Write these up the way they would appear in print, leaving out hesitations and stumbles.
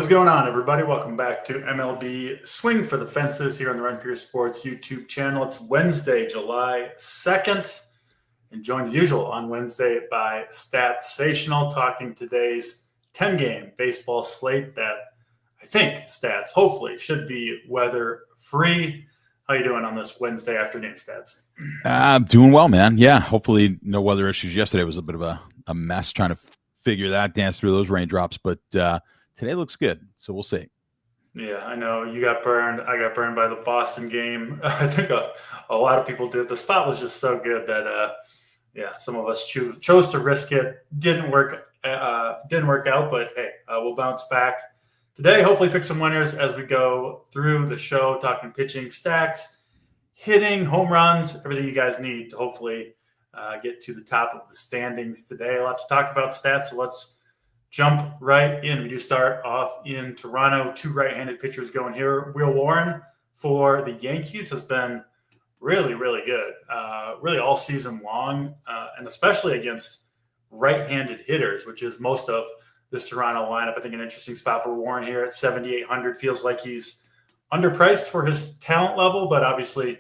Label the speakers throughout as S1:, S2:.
S1: What is going on, everybody? Welcome back to MLB Swing for the Fences here on the Run Pure Sports YouTube channel. It's Wednesday, July 2nd, and joined as usual on Wednesday by Statsational, talking today's 10-game baseball slate that I think Stats hopefully should be weather-free. How you doing on this Wednesday afternoon, Stats?
S2: I'm doing well, man. Yeah, hopefully no weather issues. Yesterday was a bit of a mess trying to figure that, dance through those raindrops, but today looks good, so we'll see.
S1: Yeah, I know you got burned. I got burned by the Boston game. I think a lot of people did. The spot was just so good that, some of us chose to risk it. Didn't work out, but hey, we'll bounce back today. Hopefully pick some winners as we go through the show, talking pitching, stacks, hitting, home runs, everything you guys need to hopefully get to the top of the standings today. A lot to talk about, Stats, so let's jump right in. We do start off in Toronto. Two right-handed pitchers going here. Will Warren for the Yankees has been really, really good, really all season long, and especially against right-handed hitters, which is most of this Toronto lineup. I think an interesting spot for Warren here at 7,800. Feels like he's underpriced for his talent level, but obviously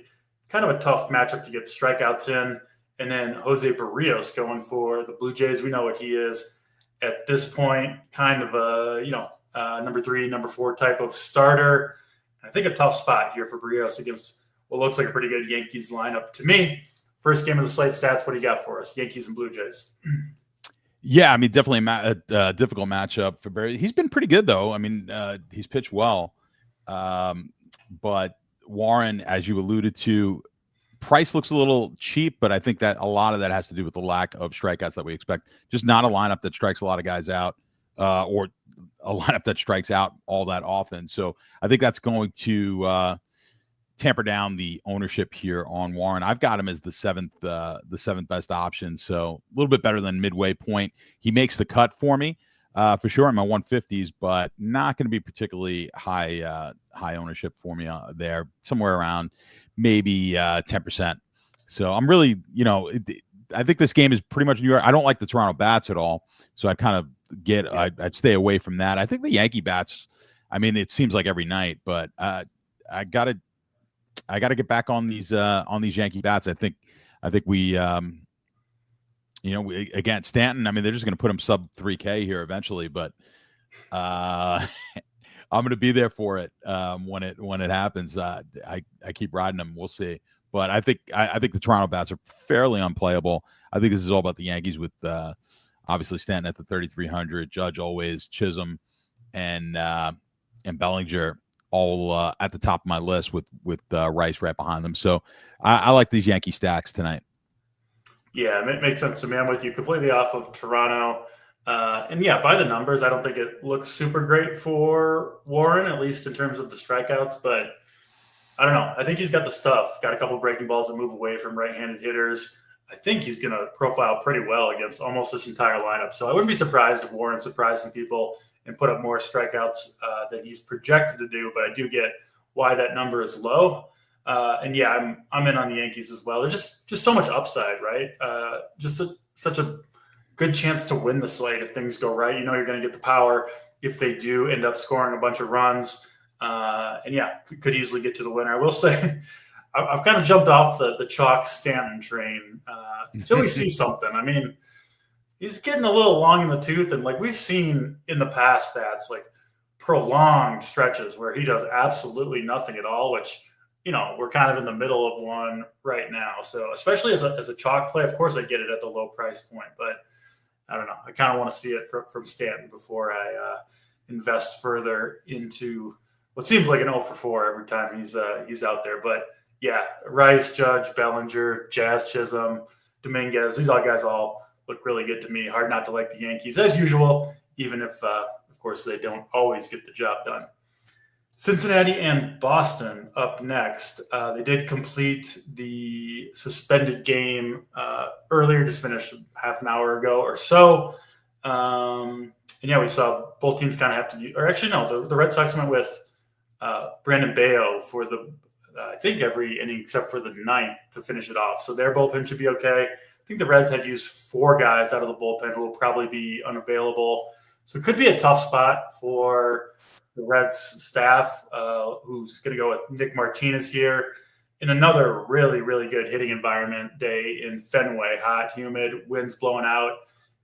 S1: kind of a tough matchup to get strikeouts in. And then Jose Barrios going for the Blue Jays. We know what he is at this point, kind of a number 3, number 4 type of starter. I think a tough spot here for Barrios against what looks like a pretty good Yankees lineup to me. First game of the slate, Stats, what do you got for us? Yankees and Blue Jays.
S2: Yeah, I mean, definitely a difficult matchup for Barry. He's been pretty good, though. I mean, he's pitched well. But Warren, as you alluded to, price looks a little cheap, but I think that a lot of that has to do with the lack of strikeouts that we expect. Just not a lineup that strikes a lot of guys out, or a lineup that strikes out all that often. So I think that's going to tamper down the ownership here on Warren. I've got him as the seventh best option, so a little bit better than midway point. He makes the cut for me for sure in my 150s, but not going to be particularly high ownership for me there. Somewhere around maybe 10%. So I'm really, I think this game is pretty much New York. I don't like the Toronto bats at all, so I kind of I'd stay away from that. I think the Yankee bats, I mean, it seems like every night, but I gotta get back on these Yankee bats. I think we again, Stanton, I mean, they're just going to put him sub 3K here eventually, but I'm going to be there for it when it happens. I keep riding them. We'll see. But I think the Toronto bats are fairly unplayable. I think this is all about the Yankees with obviously Stanton at the 3,300, Judge always, Chisholm, and Bellinger all at the top of my list with Rice right behind them. So I like these Yankee stacks tonight.
S1: Yeah, it makes sense to me. I'm with you completely off of Toronto. And yeah, by the numbers, I don't think it looks super great for Warren, at least in terms of the strikeouts. But I don't know. I think he's got the stuff. Got a couple breaking balls that move away from right-handed hitters. I think he's going to profile pretty well against almost this entire lineup. So I wouldn't be surprised if Warren surprised some people and put up more strikeouts than he's projected to do. But I do get why that number is low. And yeah, I'm in on the Yankees as well. There's just so much upside, right? Such a good chance to win the slate if things go right. You know you're going to get the power if they do end up scoring a bunch of runs. And yeah, could easily get to the winner. I will say I've kind of jumped off the chalk Stanton train until we see something. I mean, he's getting a little long in the tooth, and like we've seen in the past, Stats like prolonged stretches where he does absolutely nothing at all, which we're kind of in the middle of one right now. So especially as a chalk play, of course I get it at the low price point, but I don't know. I kind of want to see it from Stanton before I invest further into what seems like an 0 for 4 every time he's out there. But yeah, Rice, Judge, Bellinger, Jazz, Chisholm, Dominguez, these guys all look really good to me. Hard not to like the Yankees as usual, even if, of course, they don't always get the job done. Cincinnati and Boston up next. They did complete the suspended game earlier, just finished half an hour ago or so. And yeah, we saw both teams kind of have to – or actually, no, the Red Sox went with Brandon Bayo for I think every inning except for the ninth to finish it off. So their bullpen should be okay. I think the Reds had used 4 guys out of the bullpen who will probably be unavailable So it could be a tough spot for the Reds staff, who's going to go with Nick Martinez here in another really, really good hitting environment day in Fenway, hot, humid, winds blowing out.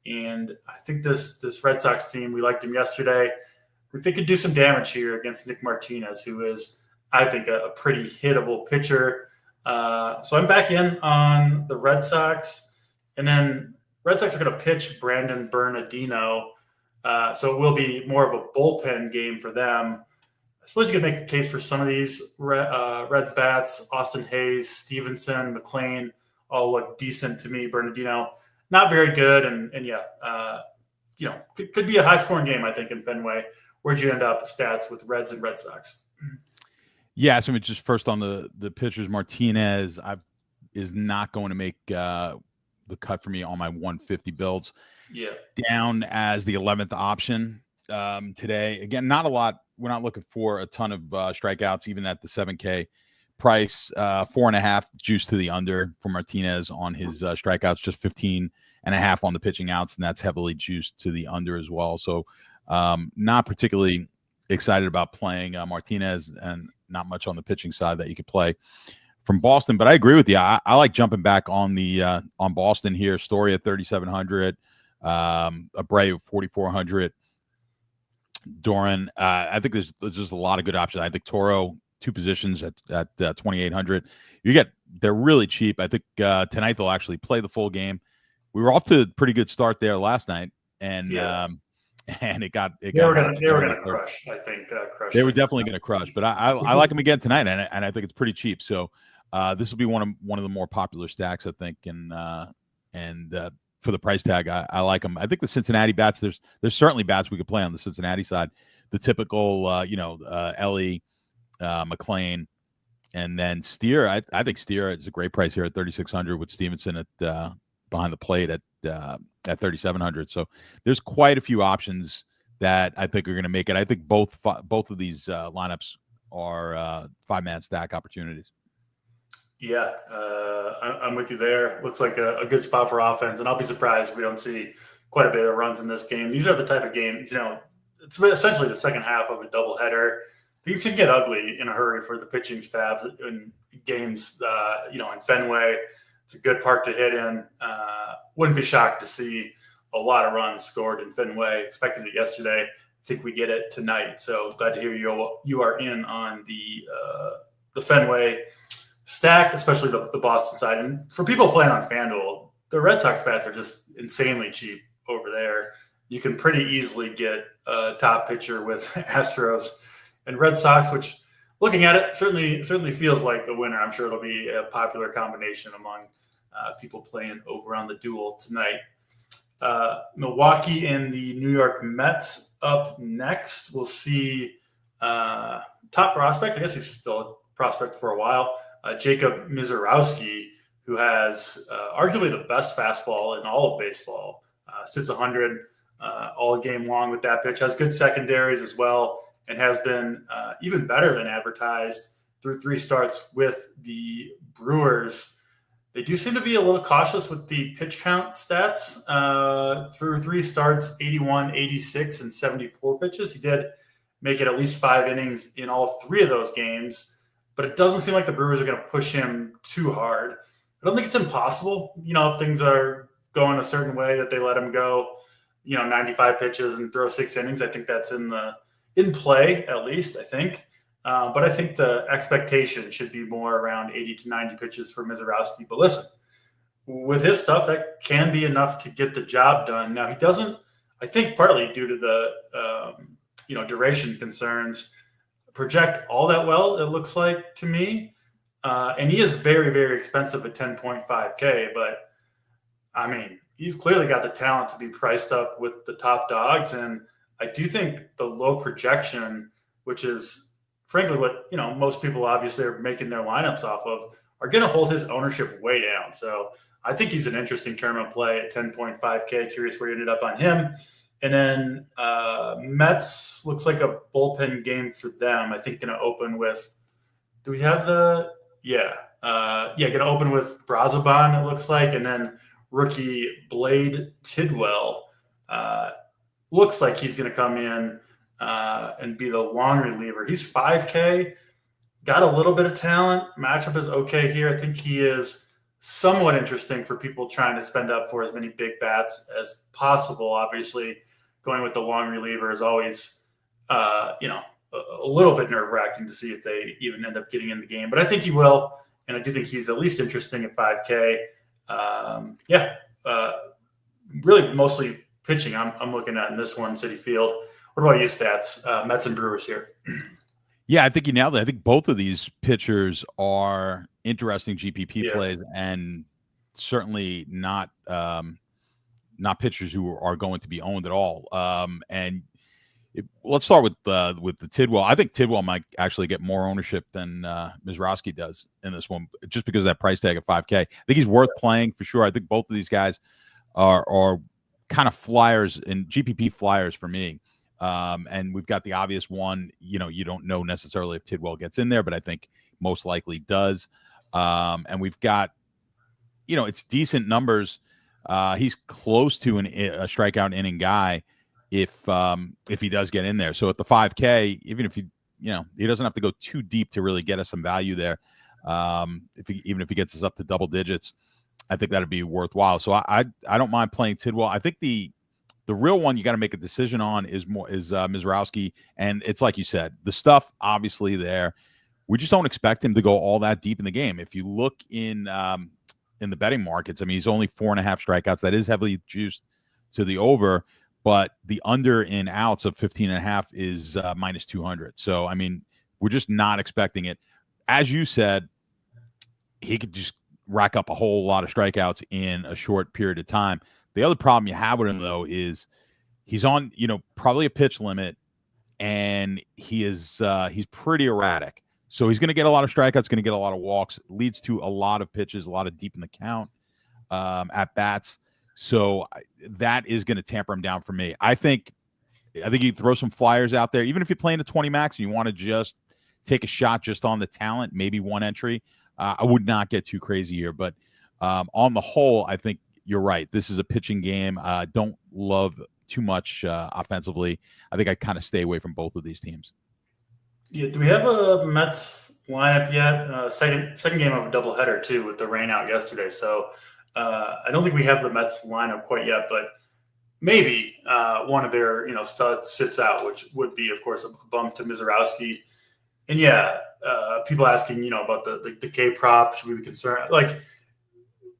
S1: And I think this Red Sox team, we liked him yesterday. They could do some damage here against Nick Martinez, who is, I think, a pretty hittable pitcher. So I'm back in on the Red Sox. And then Red Sox are going to pitch Brandon Bernardino. So it will be more of a bullpen game for them. I suppose you could make a case for some of these Reds bats. Austin Hayes, Stevenson, McLean all look decent to me. Bernardino, not very good. And could be a high-scoring game, I think, in Fenway. Where'd you end up stats with Reds and Red Sox?
S2: Yeah, so just first on the pitchers, Martinez is not going to make the cut for me on my 150 builds.
S1: Yeah,
S2: down as the 11th option today. Again, not a lot. We're not looking for a ton of strikeouts, even at the 7K price. 4.5 juice to the under for Martinez on his strikeouts, just 15.5 on the pitching outs, and that's heavily juiced to the under as well. So not particularly excited about playing Martinez, and not much on the pitching side that you could play from Boston. But I agree with you. I like jumping back on the on Boston here. Story at 3,700. Abreu 4,400. Doran. I think there's just a lot of good options. I think Toro, two positions at 2,800. They're really cheap. I think tonight they'll actually play the full game. We were off to a pretty good start there last night, and it got. They were
S1: gonna crush. I think crush.
S2: They were definitely gonna crush, but I like them again tonight, and I think it's pretty cheap. So this will be one of the more popular stacks, I think, and for the price tag, I like them. I think the Cincinnati bats. There's certainly bats we could play on the Cincinnati side. The typical, Ellie, McLean, and then Steer. I think Steer is a great price here at 3,600 with Stevenson at behind the plate at 3,700. So there's quite a few options that I think are going to make it. I think both of these lineups are 5-man stack opportunities.
S1: Yeah, I'm with you there. Looks like a good spot for offense, and I'll be surprised if we don't see quite a bit of runs in this game. These are the type of games, it's essentially the second half of a doubleheader. These can get ugly in a hurry for the pitching staff in games, in Fenway. It's a good park to hit in. Wouldn't be shocked to see a lot of runs scored in Fenway. Expected it yesterday. I think we get it tonight. So glad to hear you are in on the Fenway stack, especially the Boston side. And for people playing on FanDuel, the Red Sox bats are just insanely cheap over there. You can pretty easily get a top pitcher with Astros and Red Sox, which, looking at it, certainly feels like a winner. I'm sure it'll be a popular combination among people playing over on the duel tonight. Milwaukee and the New York Mets up next. We'll see top prospect. I guess he's still a prospect for a while. Jacob Mizorowski, who has arguably the best fastball in all of baseball, sits 100 all game long with that pitch, has good secondaries as well, and has been even better than advertised through 3 starts with the Brewers. They do seem to be a little cautious with the pitch count stats. Through 3 starts, 81, 86, and 74 pitches. He did make it at least 5 innings in all 3 of those games. But it doesn't seem like the Brewers are going to push him too hard. I don't think it's impossible, if things are going a certain way, that they let him go, 95 pitches and throw 6 innings. I think that's in play, at least, I think. But I think the expectation should be more around 80 to 90 pitches for Mizorowski. But listen, with his stuff, that can be enough to get the job done. Now, he doesn't, I think partly due to the, duration concerns, project all that well, it looks like to me. And he is very, very expensive at 10.5K, but I mean, he's clearly got the talent to be priced up with the top dogs. And I do think the low projection, which is frankly what, most people obviously are making their lineups off of, are going to hold his ownership way down. So I think he's an interesting tournament play at 10.5K. Curious where you ended up on him. And then Mets looks like a bullpen game for them. I think going to open with – do we have the – going to open with Brazoban, it looks like, and then rookie Blade Tidwell. looks like he's going to come in and be the long reliever. He's 5K, got a little bit of talent. Matchup is okay here. I think he is somewhat interesting for people trying to spend up for as many big bats as possible. Obviously, going with the long reliever is always, a little bit nerve-wracking to see if they even end up getting in the game. But I think he will, and I do think he's at least interesting at 5K. Really mostly pitching I'm looking at in this one, City Field. What about you, Stats? Mets and Brewers here.
S2: Yeah, I think you nailed it. I think both of these pitchers are interesting GPP plays, and certainly not pitchers who are going to be owned at all. Let's start with the Tidwell. I think Tidwell might actually get more ownership than Mizrachi does in this one, just because of that price tag of 5K. I think he's worth playing for sure. I think both of these guys are kind of flyers and GPP flyers for me. And we've got the obvious one. You don't know necessarily if Tidwell gets in there, but I think most likely does. And we've got, it's decent numbers. He's close to a strikeout inning guy if he does get in there. So at the 5K, even if he doesn't have to go too deep to really get us some value there. Even if he gets us up to double digits, I think that'd be worthwhile. So I don't mind playing Tidwell. I think the real one you got to make a decision on is Mizrachi, and it's like you said, the stuff obviously there. We just don't expect him to go all that deep in the game. If you look in the betting markets, I mean, he's only 4.5 strikeouts. That is heavily juiced to the over, but the under in outs of 15.5 is minus 200. So I mean, we're just not expecting it. As you said, he could just rack up a whole lot of strikeouts in a short period of time. The other problem you have with him, though, is he's on, probably a pitch limit, and he's pretty erratic. So he's going to get a lot of strikeouts, going to get a lot of walks, leads to a lot of pitches, a lot of deep in the count at bats. So that is going to tamper him down for me. I think you throw some flyers out there, even if you're playing a 20 max and you want to just take a shot just on the talent, maybe one entry. I would not get too crazy here, but on the whole, I think you're right. This is a pitching game. Don't love too much offensively. I think I kind of stay away from both of these teams.
S1: Yeah, do we have a Mets lineup yet? Second game of a doubleheader too, with the rain out yesterday. So I don't think we have the Mets lineup quite yet, but maybe one of their studs sits out, which would be, of course, a bump to Mizrachi. And people asking, about the K prop. Should we be concerned? Like,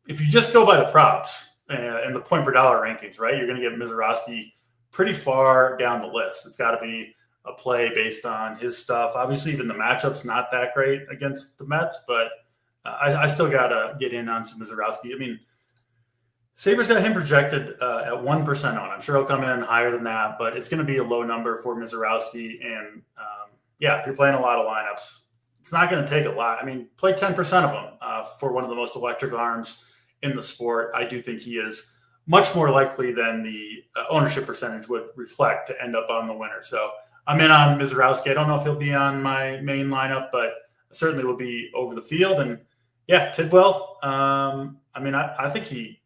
S1: if you just go by the props and the point per dollar rankings, right, you're going to get Mizrachi pretty far down the list. It's got to be a play based on his stuff. Obviously, even the matchup's not that great against the Mets, but I still got to get in on some Mizrachi. I mean, Sabres got him projected at 1% on. I'm sure he'll come in higher than that, but it's going to be a low number for Mizrachi. And if you're playing a lot of lineups, it's not going to take a lot. I mean, play 10% of them for one of the most electric arms in the sport. I do think he is much more likely than the ownership percentage would reflect to end up on the winner. So I'm in on Mizrachi. I don't know if he'll be on my main lineup, but certainly will be over the field. And Tidwell, I think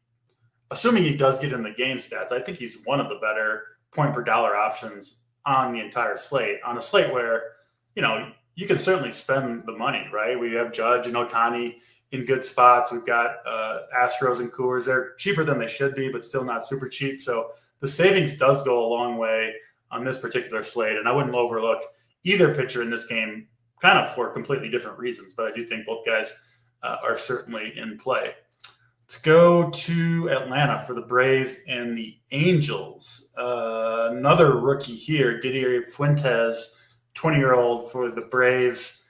S1: assuming he does get in the game stats, I think he's one of the better point per dollar options on the entire slate, on a slate where, you can certainly spend the money, right? We have Judge and Ohtani in good spots. We've got Astros and Coors. They're cheaper than they should be, but still not super cheap. So the savings does go a long way on this particular slate. And I wouldn't overlook either pitcher in this game, kind of for completely different reasons. But I do think both guys are certainly in play. Let's go to Atlanta for the Braves and the Angels. Another rookie here, Didier Fuentes, 20-year-old for the Braves,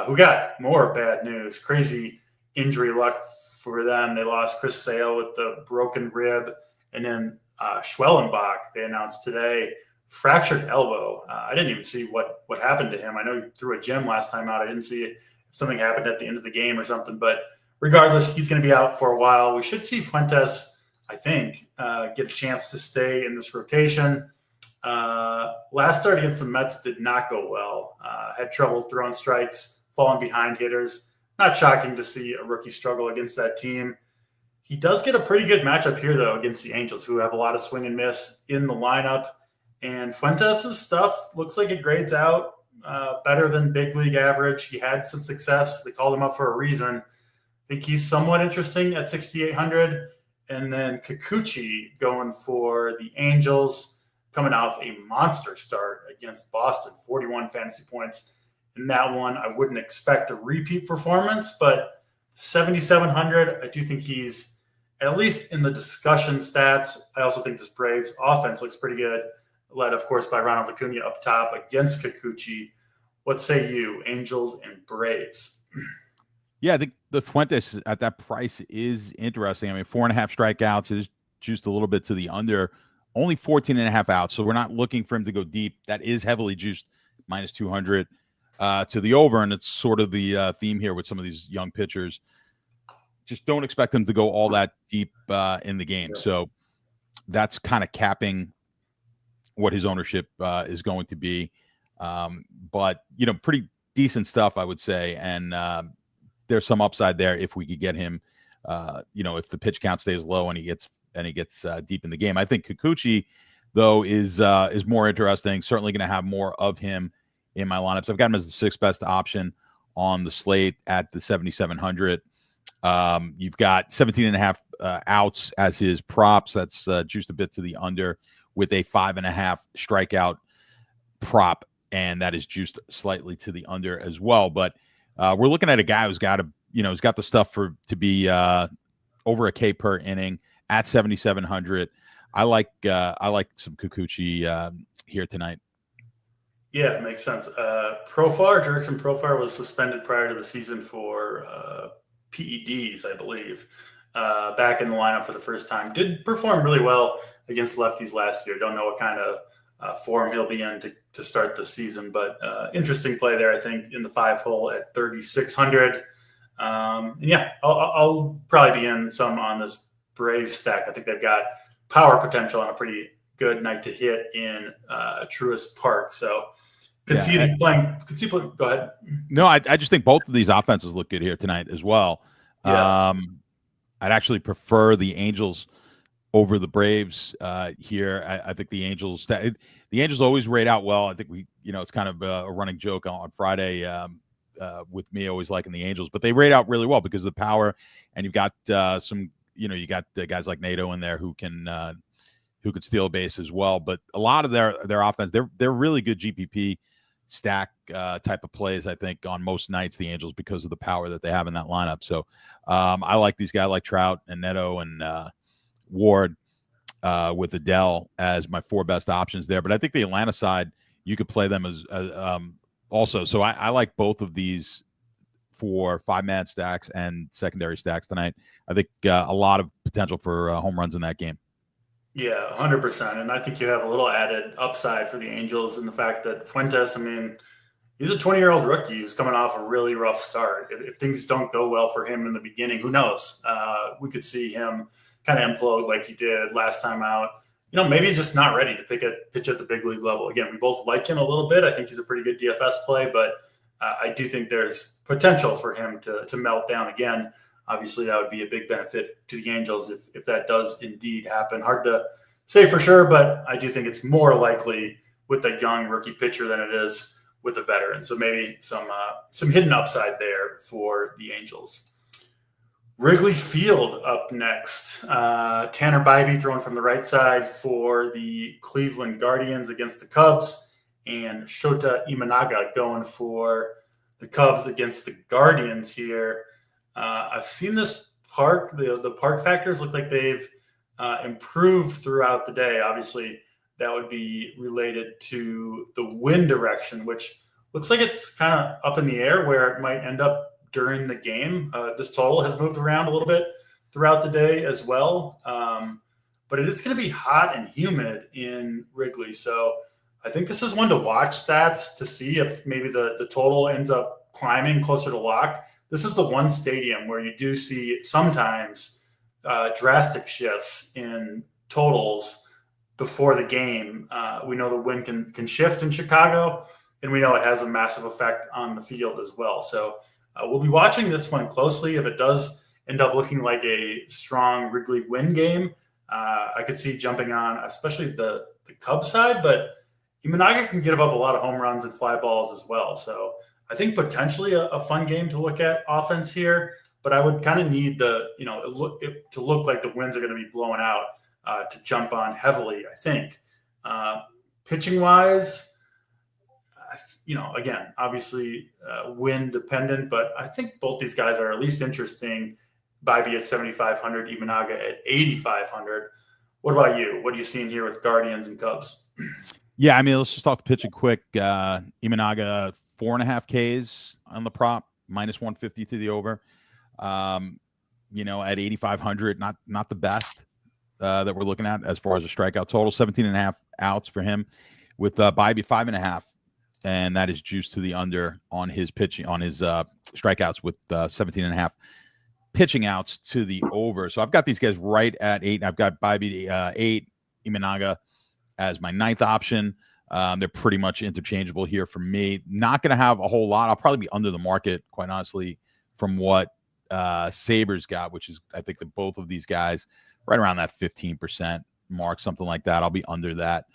S1: who got more bad news. Crazy injury luck for them. They lost Chris Sale with the broken rib, and then Schwellenbach, they announced today, fractured elbow. I didn't even see what happened to him. I know he threw a gem last time out. I didn't see if something happened at the end of the game or something, but regardless, he's going to be out for a while. We should see Fuentes, I think, get a chance to stay in this rotation. Last start against the Mets did not go well. Had trouble throwing strikes, falling behind hitters. Not shocking to see a rookie struggle against that team. He does get a pretty good matchup here, though, against the Angels, who have a lot of swing and miss in the lineup. And Fuentes' stuff looks like it grades out better than big league average. He had some success. They called him up for a reason. I think he's somewhat interesting at 6,800. And then Kikuchi going for the Angels, coming off a monster start against Boston, 41 fantasy points. In that one, I wouldn't expect a repeat performance, but 7,700, I do think he's at least in the discussion stats. I also think this Braves offense looks pretty good, led, of course, by Ronald Acuna up top against Kikuchi. What say you, Angels and Braves?
S2: Yeah, I think the Fuentes at that price is interesting. I mean, 4.5 strikeouts is juiced a little bit to the under, only 14.5 outs. So we're not looking for him to go deep. That is heavily juiced, minus 200 to the over. And it's sort of the theme here with some of these young pitchers. Just don't expect them to go all that deep in the game. So that's kind of capping what his ownership is going to be. But, pretty decent stuff, I would say. And there's some upside there if we could get him, if the pitch count stays low and he gets deep in the game. I think Kikuchi, though, is more interesting. Certainly going to have more of him in my lineups. I've got him as the sixth best option on the slate at the 7,700. You've got 17.5 outs as his props. That's juiced a bit to the under with a 5.5 strikeout prop, and that is juiced slightly to the under as well. But we're looking at a guy who's got he's got the stuff to be over a K per inning at 7,700. I like some Kikuchi here tonight.
S1: Yeah, it makes sense. Jurickson Profar was suspended prior to the season for PEDs, I believe. Back in the lineup for the first time. Did perform really well against lefties last year. Don't know what kind of form he'll be in to start the season, but interesting play there, I think, in the 5-hole at 3,600. I'll probably be in some on this Braves stack. I think they've got power potential on a pretty good night to hit in Truist Park. So go ahead.
S2: No, I just think both of these offenses look good here tonight as well. Yeah. I'd actually prefer the Angels over the Braves here. I think the Angels always rate out well. I think it's kind of a running joke on Friday with me always liking the Angels, but they rate out really well because of the power, and you've got you got guys like Nato in there who could steal a base as well. But a lot of their offense, they're really good GPP stack type of plays, I think, on most nights, the Angels, because of the power that they have in that lineup. So I like these guys like Trout and Neto and Ward with Adele as my 4 best options there. But I think the Atlanta side, you could play them as also. So I like both of these for 5-man stacks and secondary stacks tonight. I think a lot of potential for home runs in that game.
S1: Yeah, 100%. And I think you have a little added upside for the Angels in the fact that Fuentes, he's a 20-year-old rookie who's coming off a really rough start. If things don't go well for him in the beginning, who knows? We could see him kind of implode like he did last time out. Maybe he's just not ready to pitch at the big league level. Again, we both like him a little bit. I think he's a pretty good DFS play, but I do think there's potential for him to melt down again. Obviously, that would be a big benefit to the Angels if that does indeed happen. Hard to say for sure, but I do think it's more likely with a young rookie pitcher than it is with a veteran. So maybe some hidden upside there for the Angels. Wrigley Field up next. Tanner Bybee throwing from the right side for the Cleveland Guardians against the Cubs, and Shota Imanaga going for the Cubs against the Guardians here. I've seen this park. The park factors look like they've improved throughout the day. Obviously, that would be related to the wind direction, which looks like it's kind of up in the air where it might end up during the game. This total has moved around a little bit throughout the day as well. But it is going to be hot and humid in Wrigley. So I think this is one to watch stats to see if maybe the total ends up climbing closer to lock. This is the one stadium where you do see sometimes drastic shifts in totals before the game. We know the wind can shift in Chicago, and we know it has a massive effect on the field as well. So we'll be watching this one closely. If it does end up looking like a strong Wrigley win game, I could see jumping on, especially the Cubs side, but Imanaga can give up a lot of home runs and fly balls as well. So I think potentially a fun game to look at offense here, but I would kind of need to look like the winds are going to be blowing out to jump on heavily, I think. Pitching wise, again, obviously wind dependent, but I think both these guys are at least interesting. Bibee at 7,500, Imanaga at 8,500. What about you? What are you seeing here with Guardians and Cubs?
S2: Yeah, I mean, let's just talk the pitching quick. Imanaga 4.5 Ks on the prop, minus 150 to the over. At 8,500, not the best that we're looking at as far as a strikeout total. 17.5 outs for him, with Bibee 5.5, and that is juiced to the under on his pitching, on his strikeouts, with 17.5 pitching outs to the over. So I've got these guys right at 8. I've got Bibee 8, Imanaga as my 9th option. They're pretty much interchangeable here for me. Not going to have a whole lot. I'll probably be under the market, quite honestly, from what Sabres got, which is, I think, that both of these guys right around that 15% mark, something like that. I'll be under that.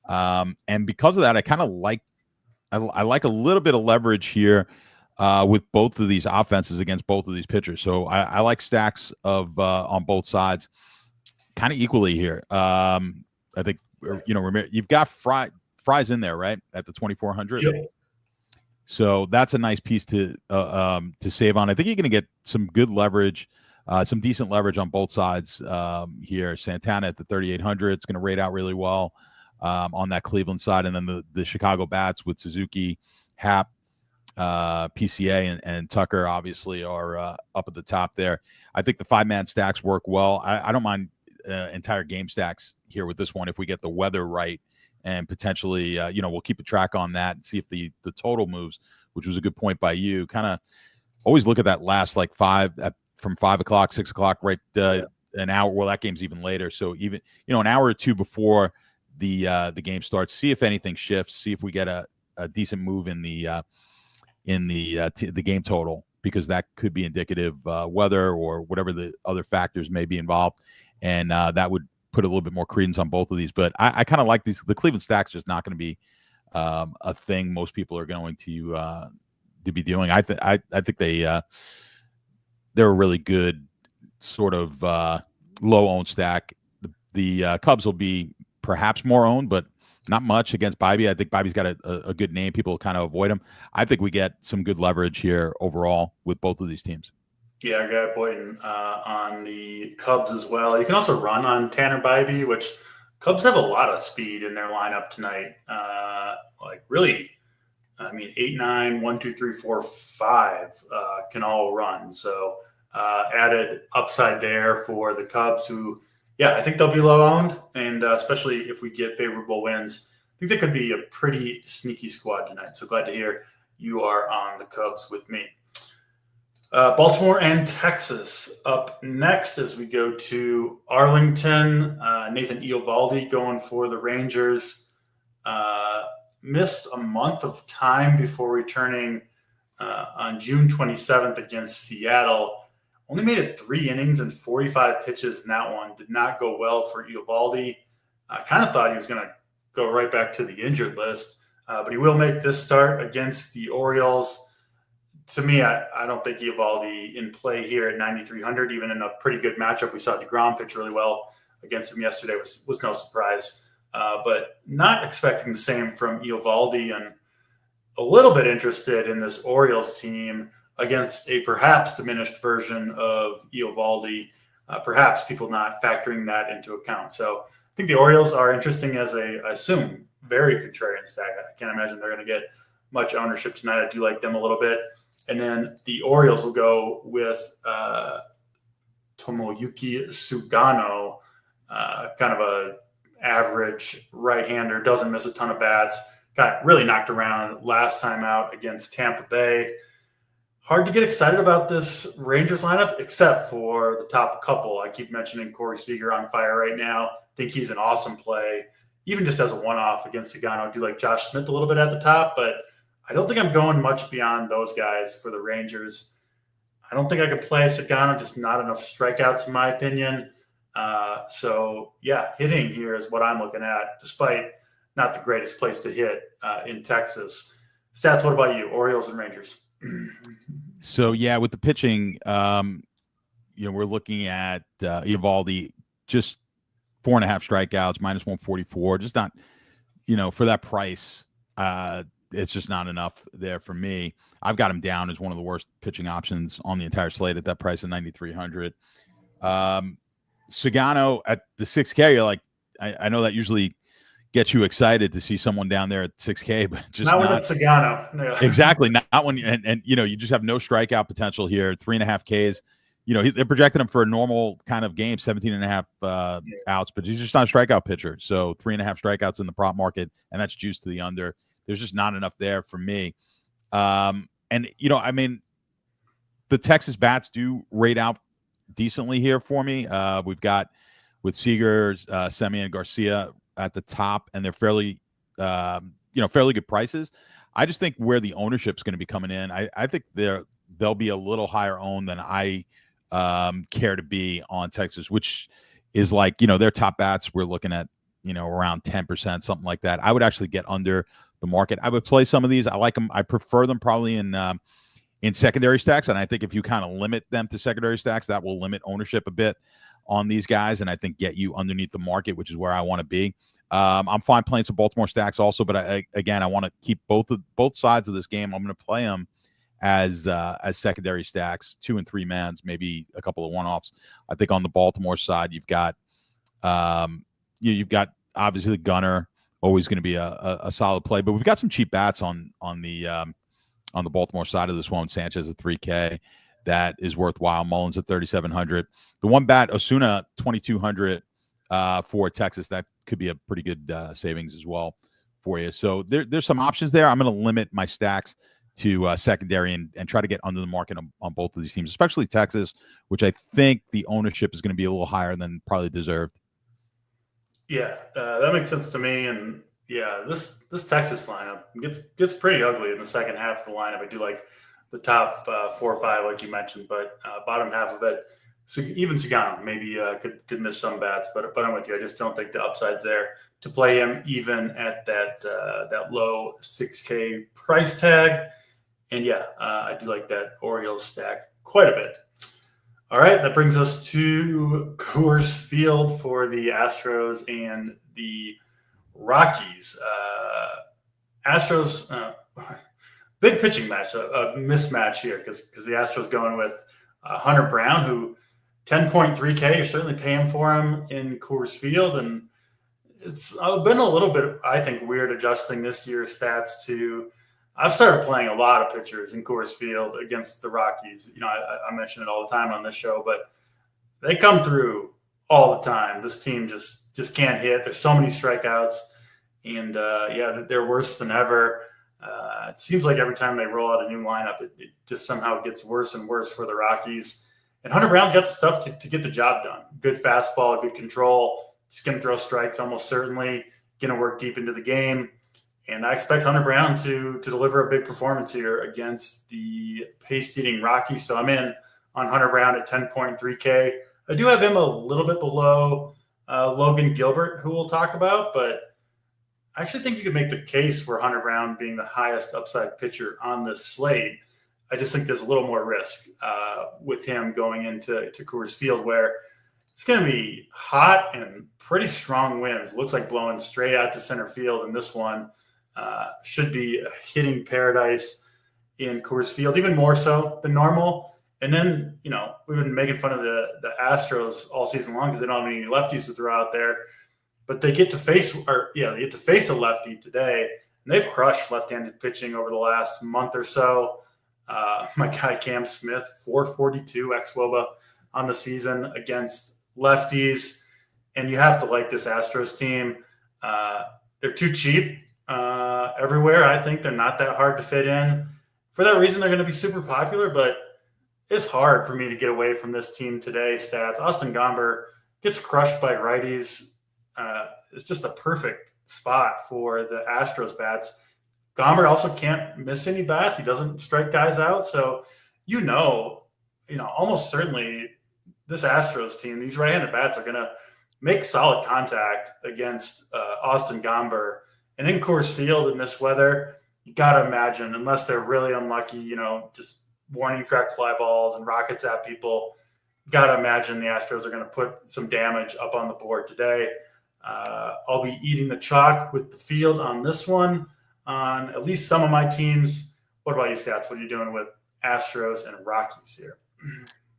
S2: And because of that, I kind of like, I like a little bit of leverage here with both of these offenses against both of these pitchers. So I like stacks of on both sides kind of equally here. I think, you've got Fry's in there, right, at the 2,400.
S1: Yep.
S2: So that's a nice piece to save on. I think you're going to get some good leverage, some decent leverage on both sides here. Santana at the 3,800. It's going to rate out really well on that Cleveland side. And then the Chicago bats with Suzuki, Happ, PCA, and Tucker obviously are up at the top there. I think the 5-man stacks work well. I don't mind entire game stacks here with this one if we get the weather right, and potentially we'll keep a track on that and see if the total moves, which was a good point by you. Kind of always look at that last from 5 o'clock, 6 o'clock, right? An hour. Well, that game's even later, so even an hour or two before the game starts, see if anything shifts, see if we get a decent move in the game total, because that could be indicative weather or whatever the other factors may be involved, and that would put a little bit more credence on both of these. But I kind of like these. The Cleveland stack's just not going to be a thing most people are going to be doing. I think they're a really good sort of low owned stack. The Cubs will be perhaps more owned, but not much against Bibee. I think Bibee's got a good name. People kind of avoid him. I think we get some good leverage here overall with both of these teams.
S1: Yeah, I got Boynton on the Cubs as well. You can also run on Tanner Bibee, which Cubs have a lot of speed in their lineup tonight. Really, 8, 9, 1, 2, 3, 4, 5 can all run. So added upside there for the Cubs, who, I think they'll be low owned, and especially if we get favorable wins, I think they could be a pretty sneaky squad tonight. So glad to hear you are on the Cubs with me. Baltimore and Texas up next as we go to Arlington. Nathan Eovaldi going for the Rangers. Missed a month of time before returning on June 27th against Seattle. Only made it 3 innings and 45 pitches in that one. Did not go well for Eovaldi. I kind of thought he was going to go right back to the injured list, but he will make this start against the Orioles. To me, I don't think Eovaldi in play here at 9,300, even in a pretty good matchup. We saw DeGrom pitch really well against him yesterday. Was no surprise, but not expecting the same from Eovaldi, and a little bit interested in this Orioles team against a perhaps diminished version of Eovaldi, perhaps people not factoring that into account. So I think the Orioles are interesting as I assume, very contrarian stack. I can't imagine they're going to get much ownership tonight. I do like them a little bit. And then the Orioles will go with Tomoyuki Sugano, kind of a average right-hander, doesn't miss a ton of bats, got really knocked around last time out against Tampa Bay. Hard to get excited about this Rangers lineup, except for the top couple. I keep mentioning Corey Seager on fire right now. Think he's an awesome play, even just as a one-off against Sugano. I do like Josh Smith a little bit at the top, but I don't think I'm going much beyond those guys for the Rangers. I don't think I could play Sugano, just not enough strikeouts in my opinion. So yeah, hitting here is what I'm looking at, despite not the greatest place to hit in Texas. Stats, what about you? Orioles and Rangers.
S2: So yeah, with the pitching, we're looking at Eovaldi, just 4.5 strikeouts, minus 144. Just not, for that price, it's just not enough there for me. I've got him down as one of the worst pitching options on the entire slate at that price of 9,300. Sagano at the 6K, you're like, I know that usually gets you excited to see someone down there at 6K, but just
S1: not when it's Sagano. No.
S2: Exactly. Not when, and you just have no strikeout potential here. 3.5 Ks. They're projecting him for a normal kind of game, 17.5 outs, but he's just not a strikeout pitcher. So 3.5 strikeouts in the prop market, and that's juiced to the under. There's just not enough there for me. The Texas bats do rate out decently here for me. We've got with Seager, Semien, Garcia at the top, and they're fairly good prices. I just think where the ownership is going to be coming in, I think they'll be a little higher owned than I care to be on Texas, which is like, their top bats we're looking at, around 10%, something like that. I would actually get under the market. I would play some of these. I like them. I prefer them probably in secondary stacks. And I think if you kind of limit them to secondary stacks, that will limit ownership a bit on these guys. And I think get you underneath the market, which is where I want to be. I'm fine playing some Baltimore stacks also, but I want to keep both sides of this game. I'm going to play them as secondary stacks, 2 and 3 mans, maybe a couple of one-offs. I think on the Baltimore side, you've got obviously the Gunner, always going to be a solid play, but we've got some cheap bats on the Baltimore side of this one. Sanchez at 3K, that is worthwhile. Mullins at 3,700. The one bat, Osuna 2,200 for Texas. That could be a pretty good savings as well for you. So there's some options there. I'm going to limit my stacks to secondary and try to get under the market on both of these teams, especially Texas, which I think the ownership is going to be a little higher than probably deserved.
S1: Yeah, that makes sense to me. And yeah, this Texas lineup gets pretty ugly in the second half of the lineup. I do like the top 4 or 5, like you mentioned, but bottom half of it, so even Sagano maybe could miss some bats, but I'm with you. I just don't think the upside's there to play him even at that low 6K price tag. And yeah, I do like that Orioles stack quite a bit. All right, that brings us to Coors Field for the Astros and the Rockies. Astros, big pitching match, a mismatch here because the Astros going with Hunter Brown, who 10.3K, you're certainly paying for him in Coors Field. And it's been a little bit, I think, weird adjusting this year's stats to – I've started playing a lot of pitchers in Coors Field against the Rockies. I mention it all the time on this show, but they come through all the time. This team just can't hit. There's so many strikeouts, and they're worse than ever. It seems like every time they roll out a new lineup, it just somehow gets worse and worse for the Rockies. And Hunter Brown's got the stuff to get the job done. Good fastball, good control. He's going to throw strikes almost certainly. Going to work deep into the game. And I expect Hunter Brown to deliver a big performance here against the pace-eating Rockies. So I'm in on Hunter Brown at 10.3K. I do have him a little bit below Logan Gilbert, who we'll talk about, but I actually think you could make the case for Hunter Brown being the highest upside pitcher on this slate. I just think there's a little more risk with him going into Coors Field, where it's going to be hot and pretty strong winds. Looks like blowing straight out to center field in this one. Should be a hitting paradise in Coors Field, even more so than normal. And then, we've been making fun of the Astros all season long because they don't have any lefties to throw out there. But they get to face a lefty today, and they've crushed left-handed pitching over the last month or so. My guy Cam Smith, 442 xWOBA on the season against lefties, and you have to like this Astros team. They're too cheap everywhere. I think they're not that hard to fit in. For that reason, they're going to be super popular, but it's hard for me to get away from this team today. Stats: Austin Gomber gets crushed by righties. It's just a perfect spot for the Astros bats. Gomber also can't miss any bats. He doesn't strike guys out. So, almost certainly this Astros team, these right-handed bats are going to make solid contact against Austin Gomber. And in Coors Field in this weather, you got to imagine, unless they're really unlucky, just warning track fly balls and rockets at people, got to imagine the Astros are going to put some damage up on the board today. I'll be eating the chalk with the field on this one on at least some of my teams. What about you, Stats? What are you doing with Astros and Rockies here?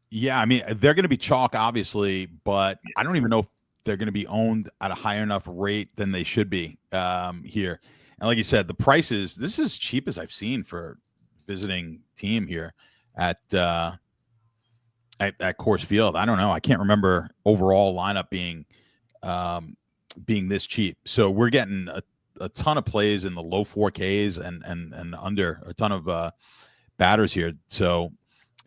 S2: Yeah, I mean, they're going to be chalk, obviously, but I don't even know if they're going to be owned at a higher enough rate than they should be here. And like you said, the prices, this is cheap as I've seen for visiting team here at Coors Field. I don't know. I can't remember overall lineup being this cheap. So we're getting a ton of plays in the low 4Ks and under a ton of batters here. So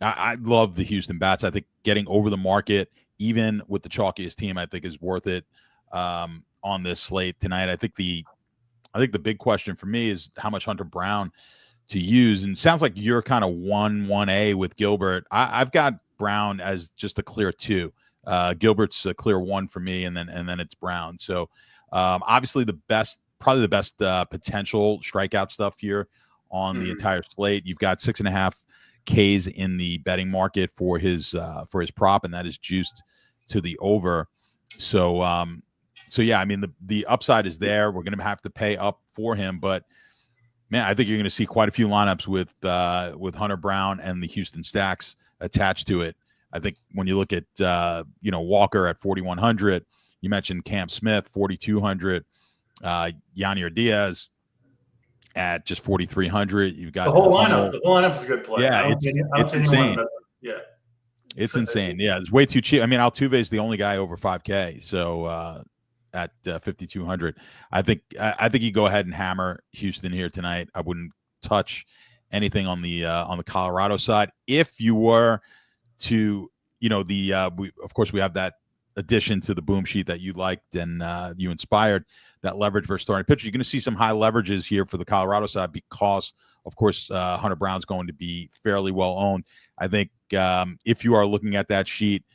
S2: I love the Houston bats. I think getting over the market, even with the chalkiest team, I think is worth it on this slate tonight. I think the big question for me is how much Hunter Brown to use. And it sounds like you're kind of 1-1A with Gilbert. I've got Brown as just a clear 2. Gilbert's a clear 1 for me, and then it's Brown. So obviously probably the best potential strikeout stuff here on the entire slate. You've got 6.5 Ks in the betting market for his prop, and that is juiced to the over. So yeah, I mean the upside is there. We're going to have to pay up for him, but man, I think you're going to see quite a few lineups with Hunter Brown and the Houston stacks attached to it. I think when you look at Walker at 4,100, you mentioned Cam Smith 4,200, Yanier Diaz at just 4,300. You've got
S1: the whole lineup. The whole lineup is a good play.
S2: Yeah, it's insane.
S1: Yeah,
S2: it's insane. Yeah, it's way too cheap. I mean, Altuve is the only guy over 5K. So at 5,200, I think you go ahead and hammer Houston here tonight. I wouldn't touch anything on the Colorado side. If you were to, of course we have that addition to the boom sheet that you liked and you inspired, that leverage versus starting pitcher. You're going to see some high leverages here for the Colorado side because, of course, Hunter Brown's going to be fairly well owned. I think if you are looking at that sheet,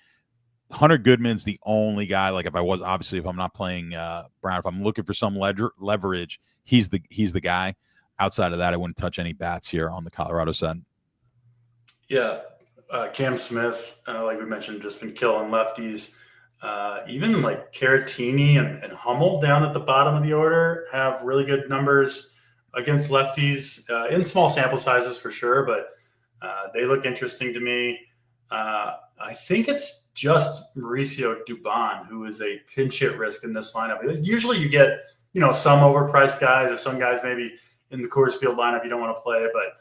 S2: Hunter Goodman's the only guy. Like if I'm not playing Brown, if I'm looking for some leverage, he's the guy. Outside of that, I wouldn't touch any bats here on the Colorado side.
S1: Yeah, Cam Smith, like we mentioned, just been killing lefties. Even like Caratini and Hummel down at the bottom of the order have really good numbers against lefties in small sample sizes for sure, but they look interesting to me. I think it's just Mauricio Dubon who is a pinch hit risk in this lineup. Usually you get, some overpriced guys or some guys maybe in the Coors Field lineup you don't want to play, but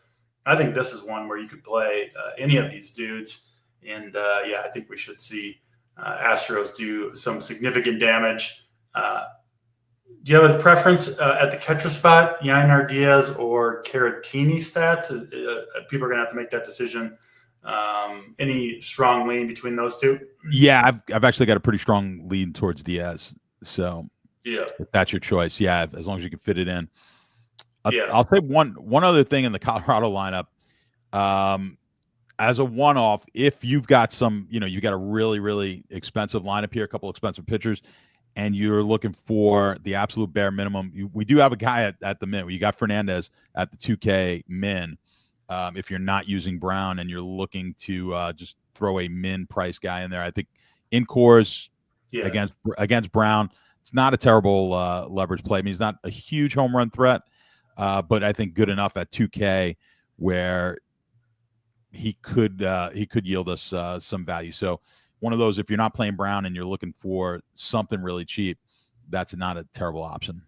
S1: I think this is one where you could play any of these dudes. And I think we should see Astros do some significant damage. Do you have a preference at the catcher spot, Yanier Diaz or Caratini Stats? People are going to have to make that decision. Any strong lean between those two?
S2: Yeah, I've actually got a pretty strong lean towards Diaz. So
S1: yeah,
S2: if that's your choice. Yeah, as long as you can fit it in. I'll say one other thing in the Colorado lineup. As a one-off, if you've got you've got a really, really expensive lineup here, a couple expensive pitchers, and you're looking for the absolute bare minimum, we do have a guy at the min. You got Fernandez at the 2K min. If you're not using Brown and you're looking to just throw a min price guy in there, I think in Coors against Brown, it's not a terrible leverage play. I mean, he's not a huge home run threat, but I think good enough at 2K where he could yield us some value. So one of those, if you're not playing Brown and you're looking for something really cheap, that's not a terrible option.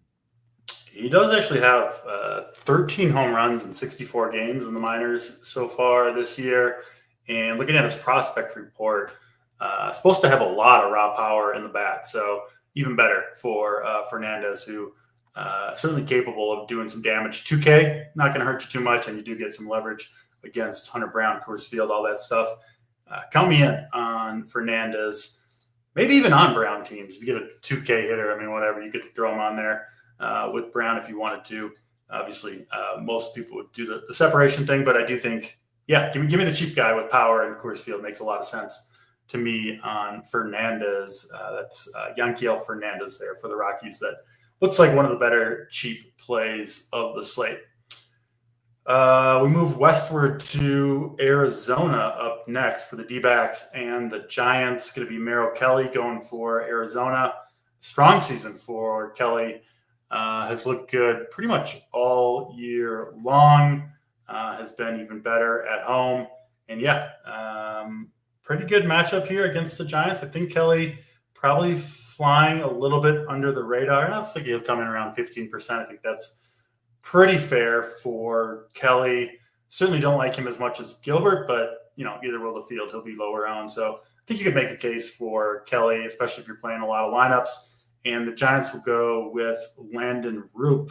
S1: He does actually have 13 home runs in 64 games in the minors so far this year. And looking at his prospect report, supposed to have a lot of raw power in the bat. So even better for Fernandez, who certainly capable of doing some damage. 2K, not going to hurt you too much, and you do get some leverage against Hunter Brown, Coors Field, all that stuff. Count me in on Fernandez, maybe even on Brown teams. If you get a 2K hitter, I mean, whatever, you could throw him on there with Brown if you wanted to. Obviously, most people would do the separation thing, but I do think, give me the cheap guy with power, and Coors Field makes a lot of sense to me on Fernandez. That's Yankiel Fernandez there for the Rockies. That looks like one of the better cheap plays of the slate. We move westward to Arizona up next for the D-backs and the Giants. Going to be Merrill Kelly going for Arizona. Strong season for Kelly. Has looked good pretty much all year long. Has been even better at home. And pretty good matchup here against the Giants. I think Kelly probably flying a little bit under the radar. I think he'll come in around 15%. I think that's pretty fair for Kelly. Certainly don't like him as much as Gilbert, but either will the field, he'll be lower owned. So I think you could make a case for Kelly, especially if you're playing a lot of lineups. And the Giants will go with Landon Roop,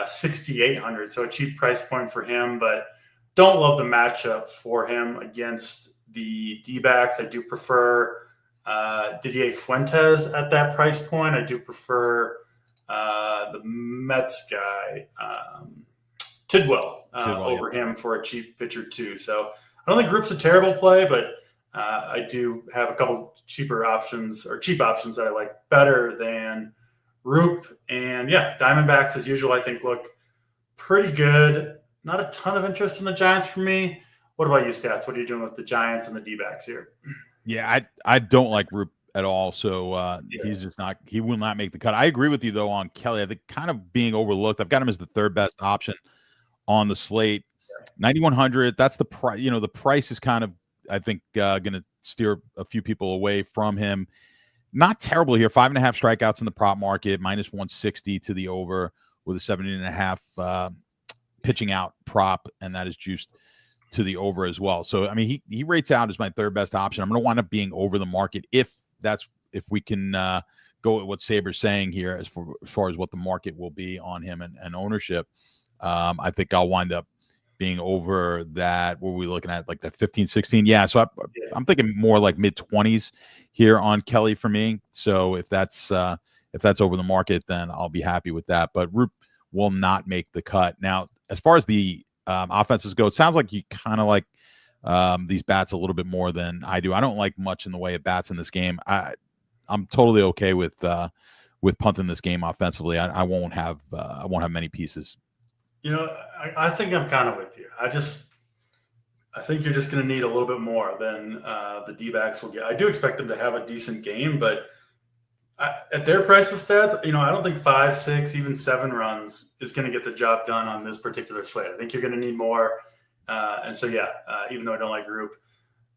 S1: 6,800. So a cheap price point for him, but don't love the matchup for him against the D-backs. I do prefer Didier Fuentes at that price point. I do prefer the Mets guy, Tidwell, over him for a cheap pitcher too. So I don't think Roop's a terrible play, but I do have a couple cheap options that I like better than Roop. And Diamondbacks as usual, I think look pretty good. Not a ton of interest in the Giants for me. What about you, Stats? What are you doing with the Giants and the D-backs here?
S2: Yeah, I don't like Roop at all. So he will not make the cut. I agree with you though on Kelly. I think kind of being overlooked. I've got him as the third best option on the slate. 9,100. That's the price. The price is kind of, I think, going to steer a few people away from him. Not terrible here. 5.5 strikeouts in the prop market, minus 160 to the over with a 17.5 pitching out prop, and that is juiced to the over as well. So, I mean, he rates out as my third best option. I'm going to wind up being over the market if we can go at what Saber's saying here as far as what the market will be on him and ownership. I think I'll wind up being over that. What were we looking at? Like that 15, 16? Yeah. So I'm thinking more like mid 20s here on Kelly for me. So if that's over the market, then I'll be happy with that. But Roop will not make the cut. Now, as far as the offenses go, it sounds like you kind of like these bats a little bit more than I do. I don't like much in the way of bats in this game. I'm totally okay with punting this game offensively. I won't have many pieces.
S1: I think I'm kind of with you. I think you're just going to need a little bit more than the D-backs will get. I do expect them to have a decent game, but at their price of Stats, I don't think 5, 6, even 7 runs is going to get the job done on this particular slate. I think you're going to need more. Even though I don't like Roop,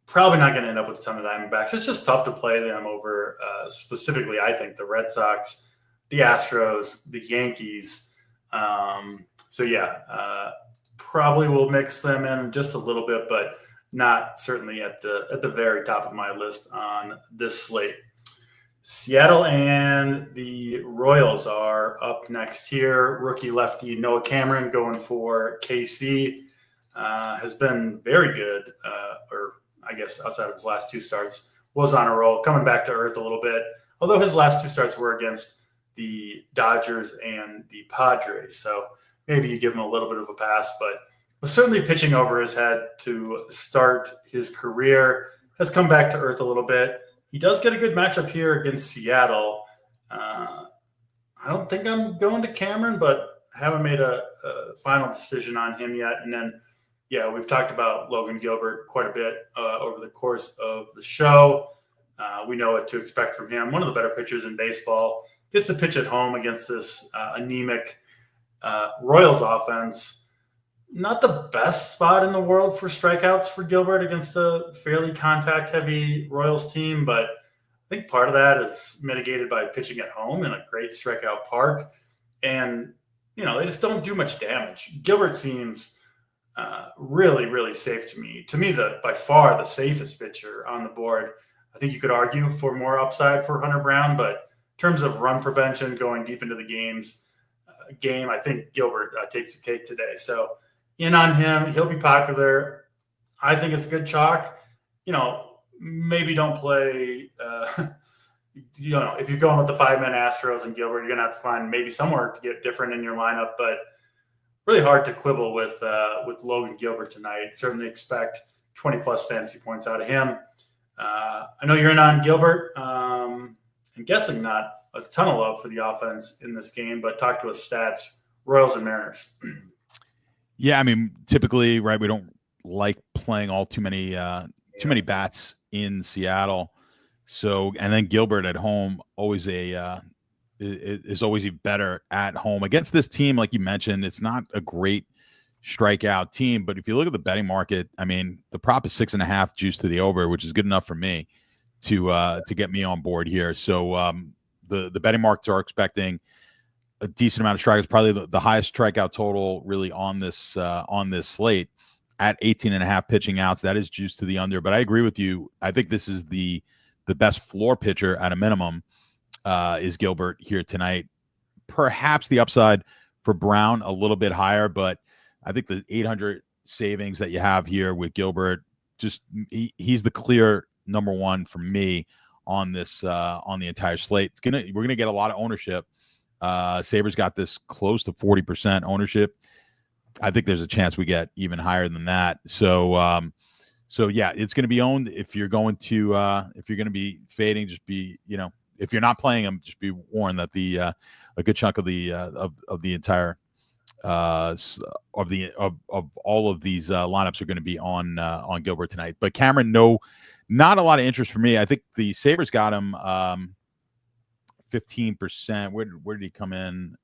S1: probably not going to end up with a ton of Diamondbacks. It's just tough to play them over specifically, I think, the Red Sox, the Astros, the Yankees. Probably will mix them in just a little bit, but not certainly at the very top of my list on this slate. Seattle and the Royals are up next here. Rookie lefty Noah Cameron going for KC has been very good, or I guess outside of his last 2 starts, was on a roll, coming back to earth a little bit. Although his last 2 starts were against the Dodgers and the Padres. So maybe you give him a little bit of a pass, but was certainly pitching over his head to start his career. Has come back to earth a little bit. He does get a good matchup here against Seattle. I don't think I'm going to Cameron, but haven't made a final decision on him yet. And then, we've talked about Logan Gilbert quite a bit over the course of the show. We know what to expect from him. One of the better pitchers in baseball. Gets to pitch at home against this anemic Royals offense. Not the best spot in the world for strikeouts for Gilbert against a fairly contact-heavy Royals team, but I think part of that is mitigated by pitching at home in a great strikeout park. And, they just don't do much damage. Gilbert seems really, really safe to me. To me, by far the safest pitcher on the board. I think you could argue for more upside for Hunter Brown, but in terms of run prevention going deep into the game, I think Gilbert takes the cake today. So in on him, he'll be popular. I think it's a good chalk. Maybe don't play. If you're going with the 5-man Astros and Gilbert, you're gonna have to find maybe somewhere to get different in your lineup. But really hard to quibble with Logan Gilbert tonight. Certainly expect 20+ fantasy points out of him. I know you're in on Gilbert. I'm guessing not a ton of love for the offense in this game, but talk to us stats, Royals and Mariners.
S2: Yeah, I mean, typically, right, we don't like playing all too many bats in Seattle. So, and then Gilbert at home always is always better at home against this team. Like you mentioned, it's not a great strikeout team, but if you look at the betting market, I mean, the prop is 6.5 juice to the over, which is good enough for me to get me on board here. So the betting markets are expecting a decent amount of strikeouts, probably the highest strikeout total really on this slate at 18.5 pitching outs. That is juice to the under, but I agree with you. I think this is the best floor pitcher at a minimum is Gilbert here tonight. Perhaps the upside for Brown a little bit higher, but I think the 800 savings that you have here with Gilbert, just he's the clear number one for me on this on the entire slate. We're gonna get a lot of ownership. Sabres got this close to 40% ownership. I think there's a chance we get even higher than that. So yeah, it's going to be owned. If you're going to be fading, just be, if you're not playing them, just be warned that a good chunk of the entire of all of these lineups are going to be on Gilbert tonight. But Cameron, no, not a lot of interest for me. I think the Sabres got him 15%. Where did he come in?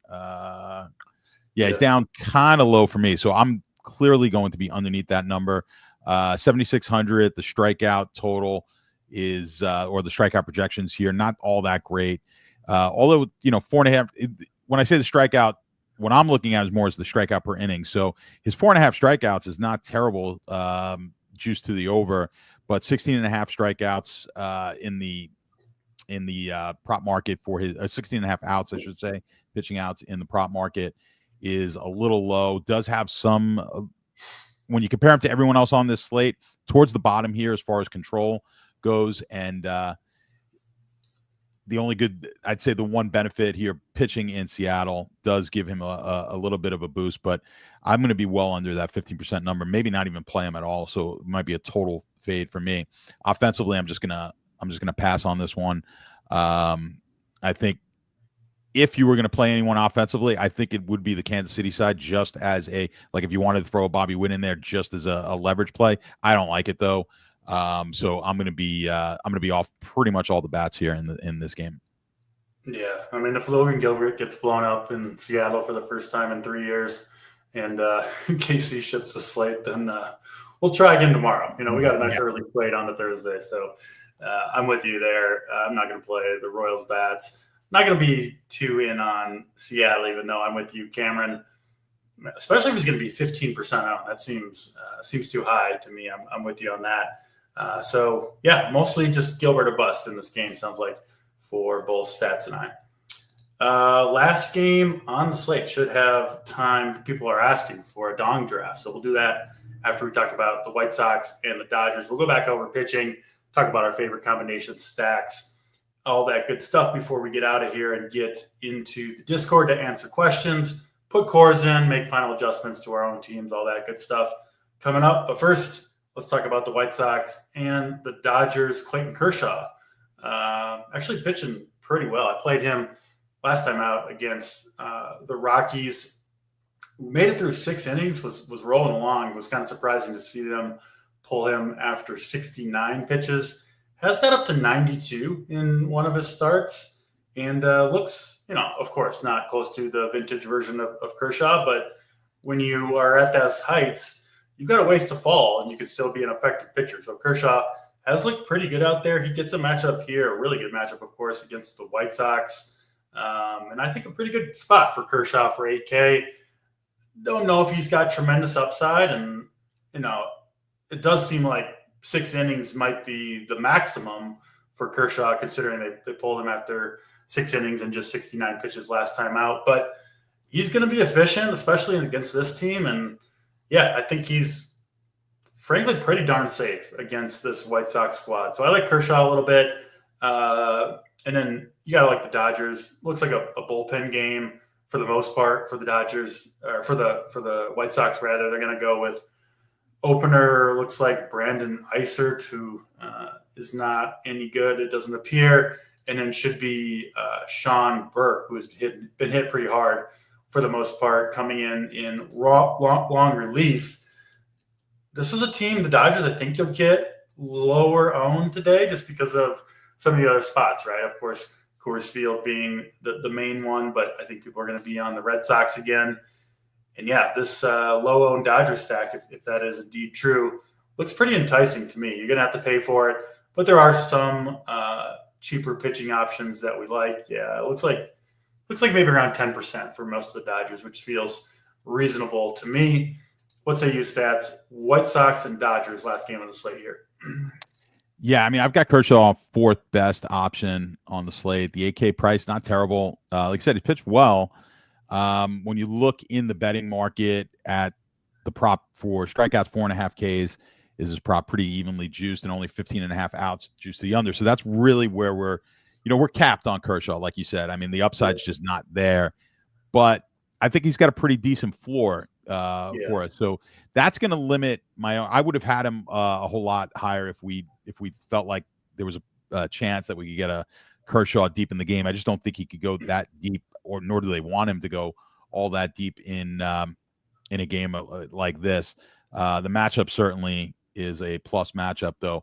S2: He's down kind of low for me. So I'm clearly going to be underneath that number. 7,600. The strikeout total is, or the strikeout projections here, not all that great. Although, 4.5, when I say the strikeout, what I'm looking at is more as the strikeout per inning. So his 4.5 strikeouts is not terrible, juice to the over, but 16.5 strikeouts in the prop market for his 16.5 outs, I should say, pitching outs in the prop market is a little low. Does have some, when you compare him to everyone else on this slate, towards the bottom here as far as control goes. And the only I'd say the one benefit here, pitching in Seattle does give him a little bit of a boost, but I'm going to be well under that 15% number, maybe not even play him at all. So it might be a total fade for me. Offensively, I'm just going to pass on this one. I think if you were going to play anyone offensively, I think it would be the Kansas City side, just as if you wanted to throw a Bobby Witt in there just as a leverage play. I don't like it though. So I'm going to be off pretty much all the bats here in this game.
S1: Yeah. I mean, if Logan Gilbert gets blown up in Seattle for the first time in 3 years and KC ships a slate, then we'll try again tomorrow. We got a nice early slate on the Thursday. So I'm with you there. I'm not going to play the Royals bats. Not going to be too in on Seattle, even though I'm with you, Cameron. Especially if he's going to be 15% out, that seems too high to me. I'm with you on that. So yeah, mostly just Gilbert or bust in this game. Sounds like for both Stats and I. Last game on the slate should have time. People are asking for a dong draft, so we'll do that after we talk about the White Sox and the Dodgers. We'll go back over pitching, talk about our favorite combinations, stacks, all that good stuff before we get out of here and get into the Discord to answer questions, put cores in, make final adjustments to our own teams, all that good stuff coming up. But first, let's talk about the White Sox and the Dodgers. Clayton Kershaw actually pitching pretty well. I played him last time out against the Rockies. We made it through 6 innings, was rolling along. It was kind of surprising to see them pull him after 69 pitches. Has got up to 92 in one of his starts and looks, of course, not close to the vintage version of Kershaw, but when you are at those heights, you've got a ways to fall and you can still be an effective pitcher. So Kershaw has looked pretty good out there. He gets a matchup here, a really good matchup, of course, against the White Sox. And I think a pretty good spot for Kershaw for 8K. Don't know if he's got tremendous upside. And, it does seem like 6 innings might be the maximum for Kershaw, considering they pulled him after 6 innings and just 69 pitches last time out. But he's going to be efficient, especially against this team. And, yeah, I think he's, frankly, pretty darn safe against this White Sox squad. So I like Kershaw a little bit. And then you got to like the Dodgers. Looks like a bullpen game for the most part for the Dodgers, or for the White Sox, rather. They're going to go with opener, looks like Brandon Eisert, who is not any good. It doesn't appear. And then should be Sean Burke, who has been hit pretty hard for the most part, coming in long relief. This is a team, the Dodgers, I think you'll get lower owned today just because of some of the other spots, right? Of course, Coors Field being the main one, but I think people are going to be on the Red Sox again. And yeah, this low-owned Dodgers stack, if that is indeed true, looks pretty enticing to me. You're going to have to pay for it, but there are some cheaper pitching options that we like. Yeah, it looks like maybe around 10% for most of the Dodgers, which feels reasonable to me. What say you, Stats? White Sox and Dodgers, last game on the slate here.
S2: Yeah, I mean, I've got Kershaw fourth best option on the slate. The 8K price, not terrible. Like I said, he pitched well. When you look in the betting market at the prop for strikeouts, 4.5 Ks is his prop pretty evenly juiced, and only 15.5 outs juiced to the under. So that's really where we're capped on Kershaw, like you said. I mean, the upside's just not there, but I think he's got a pretty decent floor for it. So that's going to limit I would have had him a whole lot higher if we felt like there was a chance that we could get a Kershaw deep in the game. I just don't think he could go that deep, or nor do they want him to go all that deep in a game like this. The matchup certainly is a plus matchup, though.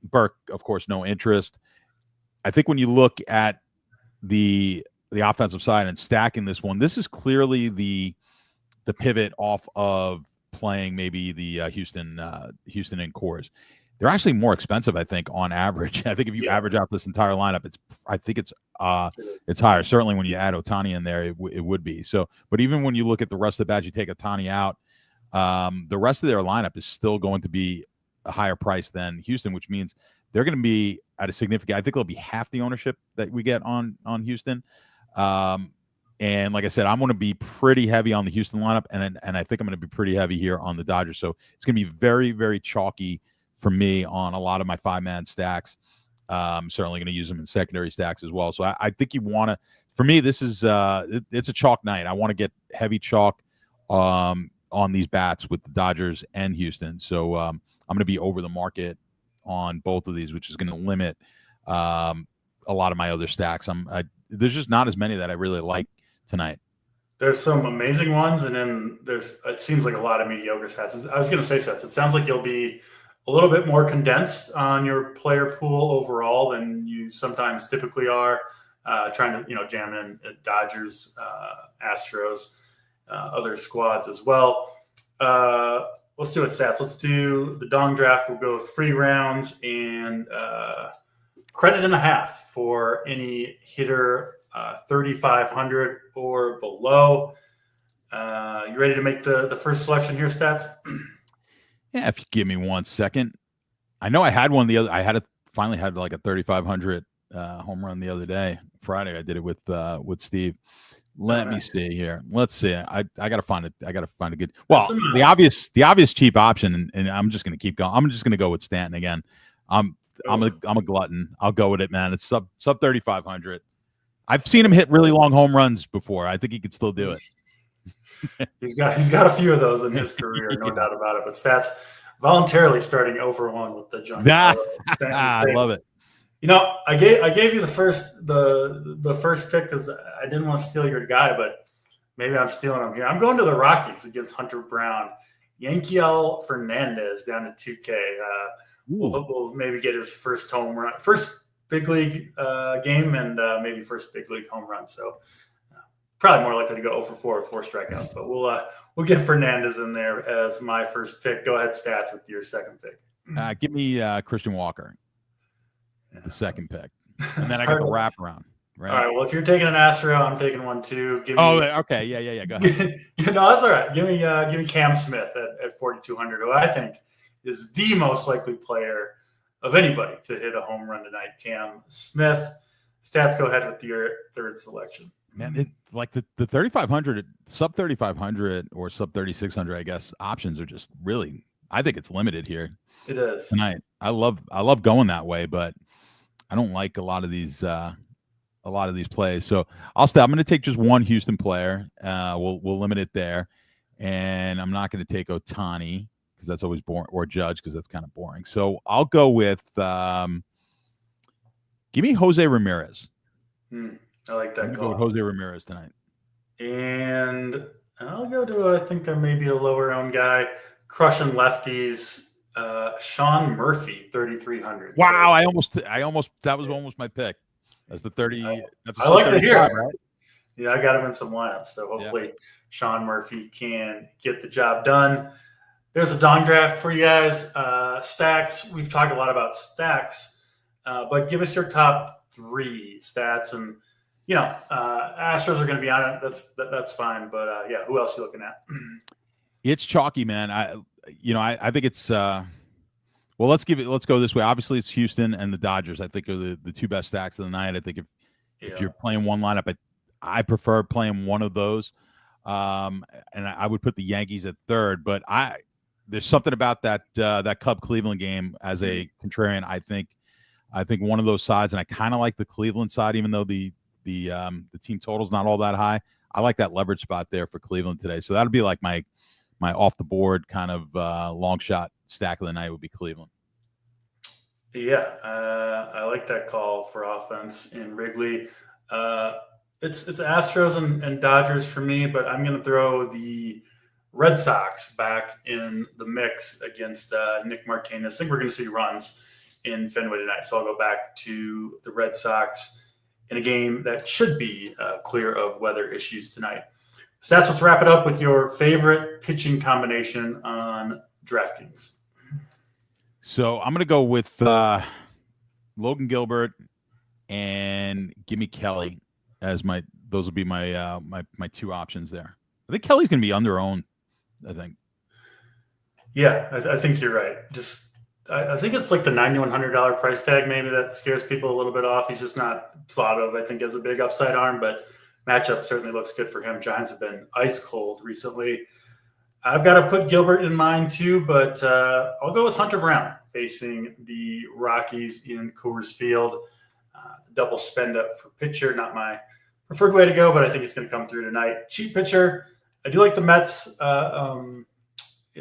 S2: Burke, of course, no interest. I think when you look at the offensive side and stacking this one, this is clearly the pivot off of playing maybe the Houston and Coors. They're actually more expensive, I think, on average. I think if you average out this entire lineup, it's higher. Certainly when you add Ohtani in there, it would be. So, but even when you look at the rest of the batch, you take Ohtani out, the rest of their lineup is still going to be a higher price than Houston, which means they're going to be at a significant. I think it'll be half the ownership that we get on Houston. And like I said, I'm going to be pretty heavy on the Houston lineup, and I think I'm going to be pretty heavy here on the Dodgers. So it's going to be very, very chalky for me on a lot of my 5-man stacks. I'm certainly going to use them in secondary stacks as well. So I think you want to. For me, this is it's a chalk night. I want to get heavy chalk on these bats with the Dodgers and Houston. So I'm going to be over the market on both of these, which is going to limit a lot of my other stacks. There's just not as many that I really like tonight.
S1: There's some amazing ones, and then it seems like a lot of mediocre stats. I was going to say stats. It sounds like you'll be a little bit more condensed on your player pool overall than you sometimes typically are, trying to jam in Dodgers, Astros, other squads as well. Let's do it, Stats. Let's do the Dong draft. We'll go 3 rounds and credit and a half for any hitter 3,500 or below. You ready to make the first selection here, Stats?
S2: Yeah, if you give me 1 second. I know I had one finally had like a 3,500 home run the other day. Friday I did it with Steve. Let me see here. Let's see. I gotta find it. I gotta find a good. Well, the obvious cheap option, and I'm just gonna keep going. I'm just gonna go with Stanton again. I'm a glutton. I'll go with it, man. It's sub 3,500. I've seen him hit really long home runs before. I think he could still do it.
S1: He's got a few of those in his career, no doubt about it. But Stats voluntarily starting over 1 with the junk.
S2: I love it.
S1: I gave you the first pick because I didn't want to steal your guy, but maybe I'm stealing him here. I'm going to the Rockies against Hunter Brown. Yankiel Fernandez down to 2K. We'll maybe get his first home run, first big league game, and maybe first big league home run. So probably more likely to go 0-for-4 with 4 strikeouts. But we'll get Fernandez in there as my first pick. Go ahead, Stats, with your second pick.
S2: Give me Christian Walker, the second pick, and then I got the wraparound. Right.
S1: All right. Well, if you're taking an Astro, I'm taking one too.
S2: Okay. Yeah. Go ahead.
S1: No, that's all right. Give me Cam Smith at 4,200, who I think is the most likely player of anybody to hit a home run tonight. Cam Smith. Stats, go ahead with your third selection.
S2: Man, like the 3,500, sub 3,500 or sub 3,600, I guess options are just really. I think it's limited here.
S1: It is
S2: tonight. I love going that way, but I don't like a lot of these plays. So I'm going to take just one Houston player. We'll limit it there, and I'm not going to take Ohtani because that's always boring, or Judge because that's kind of boring. So I'll go with give me Jose Ramirez.
S1: I like that
S2: Go with Jose Ramirez tonight.
S1: And I'll go to, I think, maybe a lower owned guy, crushing lefties, Sean Murphy, 3,300.
S2: Wow, so, I almost that was almost my pick. That's the 30. That's
S1: I like to hear it.
S2: Right?
S1: Yeah, I got him in some lineups, so hopefully Sean Murphy can get the job done. There's a dong draft for you guys. Stacks. We've talked a lot about stacks, but give us your top 3 stats, and Astros are going to be on it. That's fine, but who else are you looking at?
S2: It's chalky, man. I think it's. Well, let's go this way. Obviously, it's Houston and the Dodgers. I think are the 2 best stacks of the night. I think if you're playing one lineup, I prefer playing one of those, and I would put the Yankees at 3rd. But there's something about that Cub Cleveland game as a contrarian. I think one of those sides, and I kind of like the Cleveland side, even though the team total's not all that high. I like that leverage spot there for Cleveland today. So that'll be like my off the board kind of long shot stack of the night would be Cleveland.
S1: Yeah, I like that call for offense in Wrigley. It's Astros and Dodgers for me, but I'm going to throw the Red Sox back in the mix against Nick Martinez. I think we're going to see runs in Fenway tonight, so I'll go back to the Red Sox in a game that should be clear of weather issues tonight. So let's wrap it up with your favorite pitching combination on DraftKings.
S2: So I'm going to go with Logan Gilbert and Gimme Kelly as those will be my 2 options there. I think Kelly's going to be under-owned, I think.
S1: Yeah, I think you're right. I think it's like the $9,100 price tag maybe that scares people a little bit off. He's just not thought of, I think, as a big upside arm, but matchup certainly looks good for him. Giants have been ice cold recently. I've got to put Gilbert in mind too, but I'll go with Hunter Brown facing the Rockies in Coors Field. Double spend up for pitcher, not my preferred way to go, but I think it's going to come through tonight. Cheap pitcher. I do like the Mets.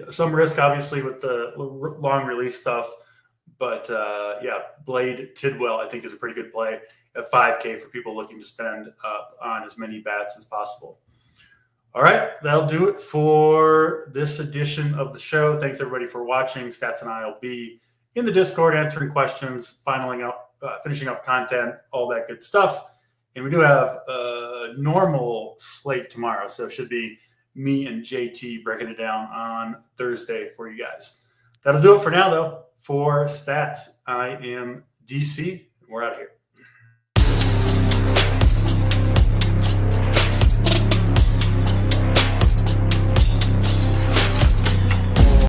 S1: Some risk, obviously, with the long relief stuff. But, Blade Tidwell, I think, is a pretty good play at $5K for people looking to spend up on as many bats as possible. All right, that'll do it for this edition of the show. Thanks, everybody, for watching. Stats and I will be in the Discord answering questions, finishing up content, all that good stuff. And we do have a normal slate tomorrow, so it should be me and JT breaking it down on Thursday for you guys. That'll do it for now, though. For Stats, I am DC. We're out of here.